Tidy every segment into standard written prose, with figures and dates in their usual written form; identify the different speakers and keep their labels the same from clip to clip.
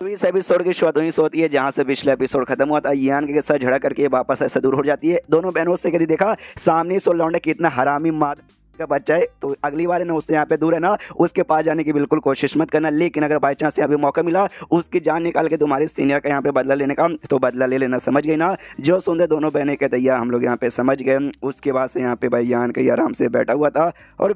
Speaker 1: तो इस एपिसोड की शुरुआत वहीं से होती है जहां से पिछला एपिसोड खत्म हुआ था। यान के साथ झगड़ा करके वापस ऐसा दूर हो जाती है। दोनों बहनों से कभी देखा सामने से लौंडा कितना हरामी माद का बच्चा है, तो अगली बार है ना उससे यहाँ पे दूर है ना उसके पास जाने की बिल्कुल कोशिश मत करना। लेकिन अगर बाई चांस यहाँ पे मौका मिला उसकी जान निकाल के तुम्हारे सीनियर का यहाँ पे बदला लेने का, तो बदला ले लेना, समझ गई ना। जो सुंदर दोनों बहनें कहते हैं हम लोग यहाँ पे समझ गए। उसके बाद से यहाँ पे भाई यान कहीं आराम से बैठा हुआ था और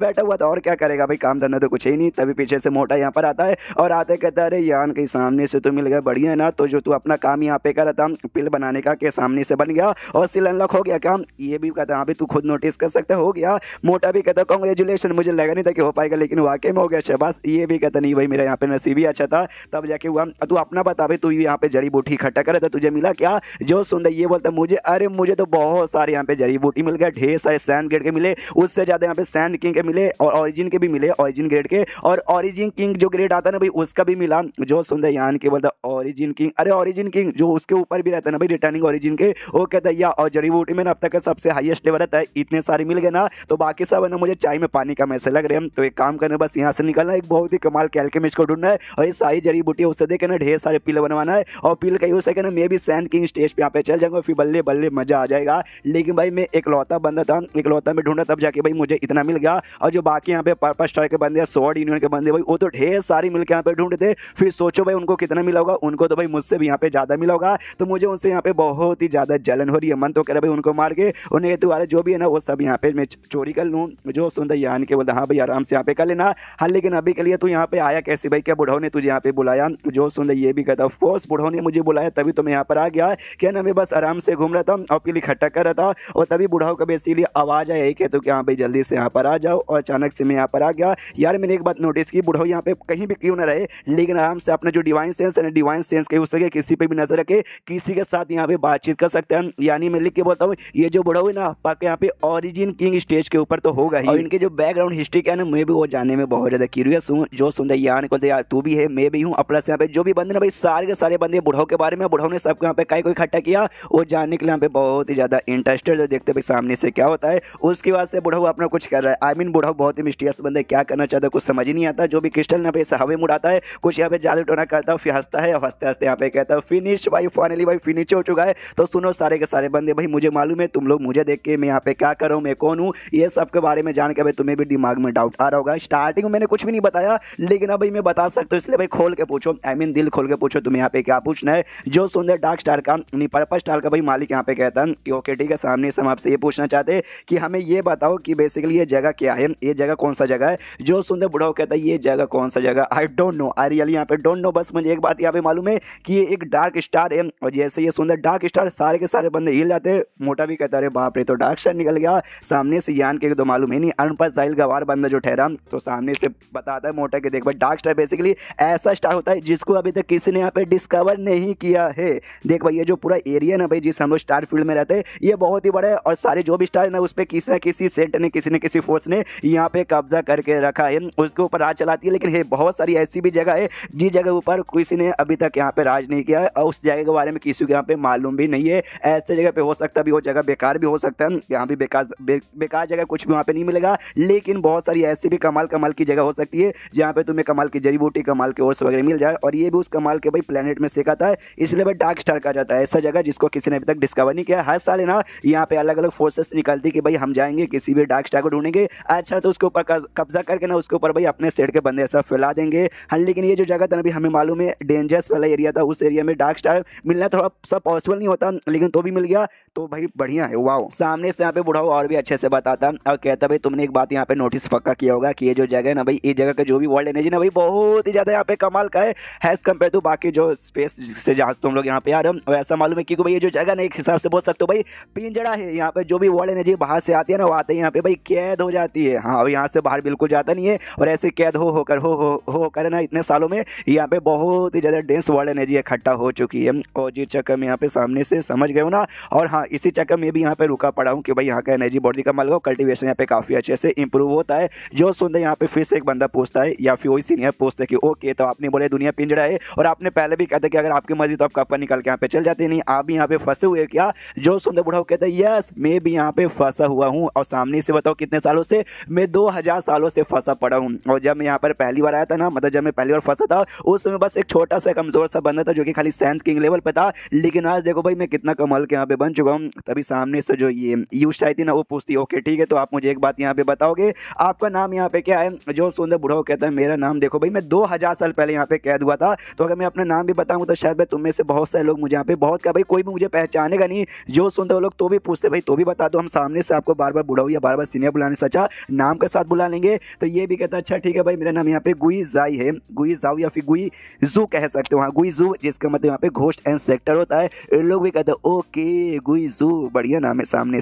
Speaker 1: क्या करेगा भाई, काम धंधा तो कुछ ही नहीं। तभी पीछे से मोटा यहाँ पर आता है और आते कहता है अरे यान कहीं सामने से तो मिल गया, बढ़िया है ना। तो जो तू अपना काम यहाँ पे कर रहा था पिल बनाने का, के सामने से बन गया और सील अनलॉक हो गया काम, ये भी कहता हाँ भी तू खुद नोटिस कर सकते हो गया। मोटा भी कहता कांग्रेचुलेशन, मुझे लगा नहीं था कि हो पाएगा लेकिन वाकई में हो गया शाबाश। ये भी कहता नहीं भाई मेरा यहाँ पे नसीब ही अच्छा था, तब जाके हुआ। तू अपना बता भाई, तू यहाँ पे जड़ी बूटी इकट्ठा करे था, तुझे मिला क्या? जो सुंदर ये बोलता मुझे, अरे मुझे तो बहुत सारे यहाँ पे जड़ी बूटी मिल गया, ढेर सारे सैंड ग्रेड के मिले, उससे ज्यादा यहाँ पे सैंड किंग के मिले और ऑरिजिन के भी मिले, ऑरिजिन ग्रेड के। और ऑरिजिन किंग जो ग्रेड आता है ना भाई उसका भी मिला। जो सुंदर यान के बोलता ऑरिजिन किंग, अरे ऑरिजिन किंग जो उसके ऊपर भी रहता है ना भाई रिटर्निंग ऑरिजिन के, वो कहता है या और जड़ी बूटी में ना अब तक का सबसे हाईएस्ट लेवल रहता है, इतने सारे मिल गए ना तो बाकी सब है ना मुझे चाय में पानी का मैसे लग रहे हैं। तो एक काम करना बस यहाँ से निकलना, एक बहुत ही कमाल के अल्केमिस्ट को ढूंढना है और ये सारी जड़ी बूटी उससे देखे ना ढेर सारे पिल बनवाना है और पिल कहीं हो सके ना मैं भी सैंड किंग स्टेज पे यहाँ पे चल जाऊंगा, फिर बल्ले बल्ले मजा आ जाएगा। लेकिन भाई मैं इकलौता बंदा था, इकलौता में ढूंढा तब जाके भाई मुझे इतना मिल गया। और जो बाकी यहाँ पे पर्पल स्टार के बंदे, स्वॉर्ड यूनियन के बंदे भाई वो तो ढेर सारी मिलकर यहाँ पे ढूंढते। फिर सोचो भाई उनको कितना मिला होगा, उनको तो भाई मुझसे भी यहाँ पे ज्यादा मिला होगा। तो मुझे उनसे यहाँ पे बहुत ही ज्यादा जलन हो रही है, मन तो कह रहा भाई उनको मार के उन्हें तुम्हारे जो भी है ना वो सब यहाँ पे मैं चोरी कर लूँ। जो सुंदर यान के बोलता हाँ भाई आराम से यहाँ पे कर लेना। हाँ लेकिन अभी के लिए तू यहाँ पे आया कैसे भाई, क्या बुढ़ाओ ने तुझे यहाँ पे बुलाया? जो सुंदर ये भी कहता फोर्स बुढ़ाओ ने मुझे बुलाया तभी तो मैं यहाँ पर आ गया, क्या ना मैं बस आराम से घूम रहा था और पिल इकट्ठा कर रहा था और तभी बुढ़ाओ का बेसिकली आवाज आया कि तो क्या भाई जल्दी से यहाँ पर आ जाओ। और अचानक से मैं यहाँ पर आ गया। यार मैंने एक बात नोटिस की, बुढ़ाओ यहाँ पे कहीं भी क्यों ना रहे लेकिन आराम से अपना जो डिवाइन सेंस है ना, डिवाइन सेंस के उसके किसी पे भी नजर रखे, किसी के साथ यहाँ पे बातचीत कर सकते हैं। यानी मैं लिख के बोलता हूँ ये जो बुढ़ाओ है ना पक्का यहाँ पे ऑरिजिन किंग स्टेज के ऊपर तो होगा ही। और इनके जो बैकग्राउंड हिस्ट्री क्या है ना मैं भी वो जानने में बहुत ज्यादा क्यूरियस हूँ। जो सुंदर यान को यार तू भी है मैं भी हूँ, प्लस यहाँ पे जो भी बंदे ना भाई सारे के सारे बंदे बुढ़ाओ के बारे में, बुढ़ाओ ने सबको यहाँ पे कई कोई इकट्ठा किया वो जानने के लिए यहाँ पे बहुत ही ज्यादा इंटरेस्टेड है। देखते भाई सामने से क्या होता है। उसके बाद से बुढ़ाओ अपना कुछ कर रहा है, आई मीन बुढ़ाओ बहुत ही मिस्टीरियस बंदा है, क्या करना चाहता है कुछ समझ ही नहीं आता। जो भी क्रिस्टल यहाँ पे हवे में उड़ाता है, कुछ यहाँ पे जादू टोना करता है, फिर हंसता है और हंसते हंसते यहाँ पे कहता है फिनिश भाई, फाइनली भाई फिनिश हो चुका है। तो सुनो सारे के सारे बंदे भाई मुझे मालूम है तुम लोग मुझे देख के मैं यहाँ पे क्या कर रहा हूँ, मैं कौन हूँ, ये सब के बारे में जान के भाई तुम्हें भी दिमाग में डाउट आ रहा होगा। स्टार्टिंग में मैंने कुछ भी नहीं बताया लेकिन अब भाई मैं बता सकता हूँ, इसलिए भाई खोल के पूछो, आई मीन दिल खोल के पूछो तुम्हें यहाँ पे क्या पूछना है। जो सुंदर डार्क स्टार का नहीं पर्पल स्टार का भाई मालिक यहाँ पे कहता है कि ओके ठीक है, सामने से हम आपसे ये पूछना चाहते हैं कि हमें ये बताओ कि बेसिकली ये जगह क्या है, ये जगह कौन सा जगह है। जो सुंदर बुढ़ाओ कहता है ये जगह कौन सा जगह, I don't know, I really यहाँ पे डोंट नो। बस मुझे एक बात यहाँ पे मालूम है कि ये एक डार्क स्टार है और जैसे ये सुंदर डार्क स्टार सारे के सारे बंदे हिल जाते हैं। मोटा भी कहता है बाप रे तो डार्क स्टार निकल गया सामने से, यान के तो मालूम है नहीं, अनपढ़ साहिल गवार बंदा जो ठहरा तो सामने से बताता है मोटा के देख भाई डार्क स्टार बेसिकली ऐसा स्टार होता है जिसको अभी तक किसी ने यहाँ पे डिस्कवर नहीं किया है। देख भाई ये जो पूरा एरिया ना भाई जिस हम लोग स्टार फील्ड में रहते हैं ये बहुत ही बड़ा है और सारे जो भी स्टार है ना उस पर किसी न किसी सेट ने किसी न किसी फोर्स ने यहाँ पे कब्जा करके रखा है, उसके ऊपर राज चलाती है। लेकिन बहुत सारी ऐसी भी जगह है जिस जगह ऊपर किसी ने अभी तक यहाँ पे राज नहीं किया है और उस जगह के बारे में किसी को यहाँ पे मालूम भी नहीं है। ऐसे जगह पे हो सकता है वो जगह बेकार भी हो सकता है, यहाँ भी बेकार जगह कुछ भी वहाँ पे नहीं मिलेगा। लेकिन बहुत सारी ऐसी भी कमाल कमाल की जगह हो सकती है जहाँ पे तुम्हें कमाल की जड़ी बूटी कमाल के ओर्स वगैरह मिल जाए और ये भी उस कमाल के भाई प्लेनेट में सिखाता है, इसलिए भाई डार्क स्टार कहा जाता है। ऐसा जगह जिसको किसी ने अभी तक डिस्कवर नहीं किया। हर साल है ना यहाँ पे अलग अलग फोर्सेस निकलती कि भाई हम जाएंगे किसी भी डार्क स्टार को ढूंढेंगे, अच्छा तो उसके ऊपर कब्जा करके ना उसके ऊपर भाई अपने सेट के बंदे ऐसा फैला देंगे। हाँ लेकिन ये जो जगह था ना अभी हमें मालूम है डेंजरस वाला एरिया था, उस एरिया में डार्क स्टार मिलना थोड़ा सा पॉसिबल नहीं होता लेकिन तो भी मिल गया तो भाई बढ़िया है। वाओ सामने से यहाँ पे बुढ़ाओ और भी अच्छे से बताता और कहता भाई तुमने एक बात यहाँ पे नोटिस पक्का किया होगा कि ये जो जगह है ना भाई ये जगह का जो भी वर्ल्ड एनर्जी ना भाई बहुत ही ज्यादा यहाँ पे कमाल का है एज कम्पेयर टू बाकी जो स्पेस से जहां तुम लोग यहाँ पे आ रहे हो। वैसा मालूम है क्योंकि भाई ये जो जगह ना एक हिसाब से बोल सकते हो भाई पिंजड़ा है, यहाँ पे जो भी वर्ल्ड एनर्जी बाहर से आती है ना वो आते हैं यहाँ पे भाई कैद हो जाती है। हाँ यहाँ से बाहर बिल्कुल जाता नहीं है और ऐसे कैद होकर ना इतने सालों में यहाँ पे बहुत ही ज्यादा डेंस वर्ल्ड एनर्जी इकट्ठा हो चुकी है और जिस चक्कर में यहाँ पे सामने से समझ गए हो ना। और हाँ इसी चक्कर में भी यहाँ पे रुका पड़ा हूँ कि भाई यहाँ का एनर्जी बॉडी का मल कल्टिवेशन यहाँ पे काफ़ी अच्छे से इंप्रूव होता है। जो सुनते यहाँ पे फिर से एक बंदा पूछता है या फिर वही सीनियर पूछता है कि ओके तो आपने बोले दुनिया पिंजड़ा है और आपने पहले भी कहते कि अगर आपकी मर्जी तो आप कपड़ा निकल के यहाँ पे चल जाते, नहीं आप भी यहाँ पे फंसे हुए क्या? जो सुनते बूढ़ा कहता है यस मैं भी यहाँ पे फंसा हुआ हूँ। और सामने से बताओ कितने सालों से? मैं 2000 सालों से फंसा पड़ा हूँ। और जब मैं यहाँ पर पहली बार आया था ना, मतलब जब मैं पहली बार फंसा था उस समय बस एक छोटा सा कमजोर सा बंदा था जो कि खाली सैंड किंग लेवल पे था। लेकिन आज देखो भाई मैं कितना कमाल के यहाँ पे बन चुका हूँ। तभी सामने से जो ये यूश आई थी ना वो पूछती ओके ठीक है तो आप मुझे एक बात यहाँ पे बताओगे आपका नाम यहाँ पे क्या है? जो सुंदर बूढ़ा कहता है मेरा नाम देखो भाई मैं 2000 साल पहले यहाँ पे कैद हुआ था, तो अगर मैं अपना नाम भी बताऊँ तो शायद भाई तुम में से बहुत सारे लोग मुझे यहाँ पे बहुत क्या भाई कोई भी मुझे पहचानेगा नहीं। जो सुनते वो लोग तो भी पूछते भाई तो भी बता दो, हम सामने से आपको बार बार बूढ़ा या बार बार सीनियर बुलाने से अच्छा नाम के साथ बुला लेंगे। तो ये भी कहता है अच्छा ठीक है भाई मेरा नाम यहाँ पे गुई जाई है, गुई जाओ या फिर गुई जू कह सकते हो, हाँ गुई जू जिसका मतलब यहाँ पे घोस्ट एंड सेक्टर होता है। इन लोग भी कहते हैं ओके गुई जू बढ़िया नाम है। सामने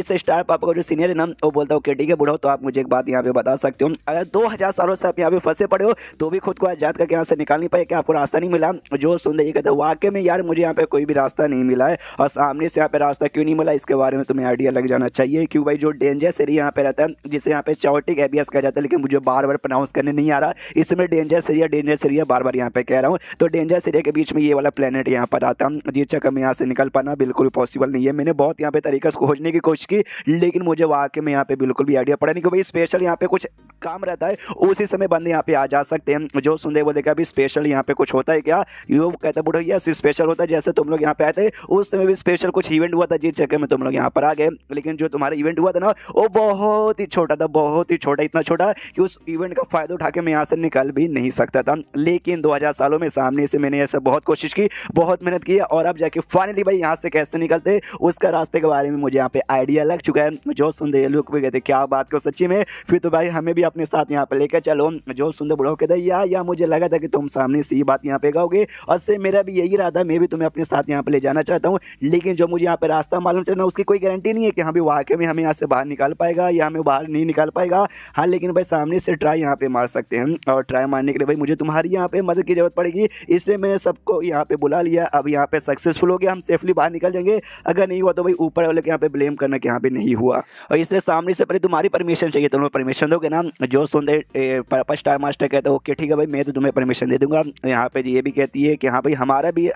Speaker 1: से स्टार पापा का जो सीनियर है ना वो बोलता है ओके ठीक है बूढ़ा तो आप मुझे एक बात यहाँ पे बता सकते हो, अगर 2000 सालों से आप यहाँ पे फंसे पड़े हो तो भी खुद को आजाद करके यहाँ से निकाल नहीं पाए, क्या आपको रास्ता नहीं मिला? जो सुन रही कहते वाकई में यार मुझे यहाँ पे कोई भी रास्ता नहीं मिला है। और सामने से यहाँ पे रास्ता क्यों नहीं मिला इसके बारे में तुम्हें आइडिया लग जाना चाहिए, क्यों भाई जो डेंजरस एरिया यहाँ पे रहता है जिसे यहाँ पे चार्टिक एबियस कहा जाता है, लेकिन मुझे बार बार प्रोनाउंस करने नहीं आ रहा, इसमें डेंजरस एरिया बार बार यहाँ पे कह रहा हूँ। तो डेंजरस एरिया के बीच में ये वाला प्लेनेट यहाँ पर आता है जिस चक्कर में यहाँ से निकल पाना बिल्कुल पॉसिबल नहीं है। मैंने बहुत यहाँ पे तरीका से खोजने की कोशिश की लेकिन मुझे वाकई में यहाँ पे बिल्कुल भी आइडिया पड़ा नहीं कि भाई स्पेशल यहाँ पे कुछ काम रहता है उसी समय बंदे यहाँ पे आ जा सकते हैं। जो सुन वो देखा अभी स्पेशल यहाँ पे कुछ होता है क्या? यो कहता बूढ़ा यस स्पेशल होता है, जैसे तुम लोग यहाँ पे आए थे उस समय भी स्पेशल कुछ इवेंट हुआ था जिस चक्कर में तुम लोग यहाँ पर आ गए, लेकिन जो तुम्हारा इवेंट हुआ था ना वो बहुत ही छोटा था, बहुत ही छोटा, इतना छोटा कि उस इवेंट का फायदा उठा के मैं यहाँ से निकल भी नहीं सकता था। लेकिन 2000 सालों में सामने से मैंने ऐसा बहुत कोशिश की, बहुत मेहनत की और अब जाके फाइनली भाई यहाँ से कैसे निकलते उसका रास्ते के बारे में मुझे यहाँ पे आइडिया लग चुका है। जो सुंदर लोग भी कहते क्या बात को सच्ची में फिर तो भाई हमें भी अपने साथ यहाँ पे लेकर चलो। जो सुंदर बूढ़ा कहते या मुझे लगा था कि तुम सामने से ये बात यहाँ पे गाओगे और से मेरा भी यही इरादा, मैं भी तुम्हें अपने साथ यहाँ पे ले जाना चाहता हूँ, लेकिन जो मुझे यहाँ पे रास्ता मालूम चलना उसकी कोई गारंटी नहीं है कि हाँ भी वाकई में हमें यहाँ से बाहर निकाल पाएगा या हमें बाहर नहीं निकाल पाएगा। हाँ लेकिन भाई सामने से ट्राई यहाँ पे मार सकते हैं और ट्राई मारने के लिए भाई मुझे तुम्हारी यहाँ पे मदद की जरूरत पड़ेगी, इसलिए मैंने सबको यहाँ पे बुला लिया। अब यहाँ पे सक्सेसफुल हो गया, हम सेफली बाहर निकल जाएंगे, अगर नहीं हुआ तो भाई ऊपर वाले के यहाँ पे ब्लेम करना कि यहाँ पे नहीं हुआ। और इसलिए सामने से पहले तुम्हारी परमिशन चाहिए, तुम लोग परमिशन दोगे ना? जो सुंदर पापा स्टार मास्टर कहते हैं ओके ठीक है भाई मैं तो तुम्हें परमिशन दे दूंगा। यहाँ पे ये भी कहती है कि हाँ भाई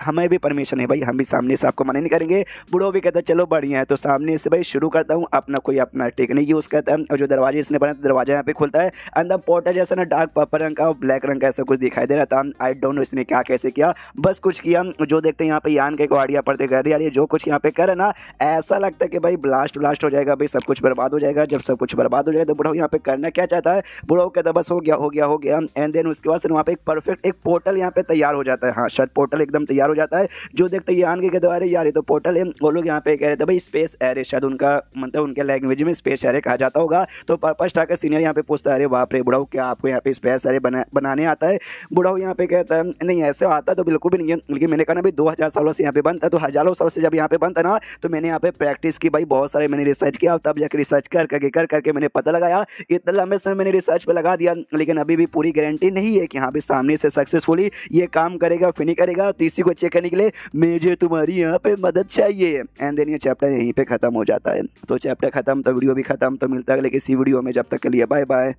Speaker 1: हमें भी परमिशन है भाई, हम भी सामने से आपको मना नहीं करेंगे। बूढ़ो भी कहता है चलो बढ़िया है, तो सामने से भाई शुरू करता हूँ अपना टेक्निक यूज़ करता है और जो दरवाजे इसने बनाया दरवाजा यहाँ पे खुलता है, अंदर पोर्टल जैसा ना डार्क पर्पल रंग का और ब्लैक रंग का ऐसा कुछ दिखाई दे रहा था। आई डोंट नो इसने क्या कैसे किया, बस कुछ किया। जो देखते हैं यहाँ पे यान के आइडिया पड़ते कर यार ये जो कुछ यहाँ पे करे ना ऐसा लगता है कि भाई ब्लास्ट हो जाएगा, भाई सब कुछ बर्बाद हो जाएगा। जब सब कुछ बर्बाद हो जाएगा तो बूढ़ा यहाँ पे करना क्या चाहता है? बूढ़ा कहता बस हो गया एंड देन उसके बाद वहाँ पे एक परफेक्ट एक पोर्टल यहाँ पे तैयार हो जाता है। हाँ शायद पोर्टल एकदम तैयार हो जाता है। जो देखते हैं यान के द्वारा यार ये तो पोर्टल है, वो लोग यहाँ पे कह रहे थे भाई स्पेस एरे, शायद उनका मतलब उनके लैंग्वेज में स्पेस एरे कहा जाता होगा। तो पर्पल स्टार का सीनियर यहाँ पे पूछता है अरे बाप रे बुढ़ाओ क्या आपको यहाँ पे स्पेस एरे बनाने आता है? बुढ़ाओ यहाँ पे कहता है नहीं ऐसे आता तो बिल्कुल भी नहीं है, लेकिन मैंने कहा ना भाई 2000 सालों से यहाँ पे बनता, तो हजारों सालों से जब यहाँ पे बनता ना तो मैंने यहाँ पे प्रैक्टिस की भाई, बहुत सारे मैंने रिसर्च किया और तब जाकर रिसर्च करके मैंने पता लगाया। इतना लंबे समय मैंने रिसर्च पे लगा दिया, लेकिन अभी भी पूरी गारंटी नहीं है कि हाँ भी सामने से सक्सेसफुली ये काम करेगा फिर नहीं करेगा। तो इसी को चेक करने के लिए मुझे तुम्हारी यहाँ पे मदद चाहिए। एंड देन ये चैप्टर यहीं पे खत्म हो जाता है। तो चैप्टर खत्म तो वीडियो भी खत्म, तो मिलता है अगले किसी वीडियो में, जब तक के लिए बाय बाय।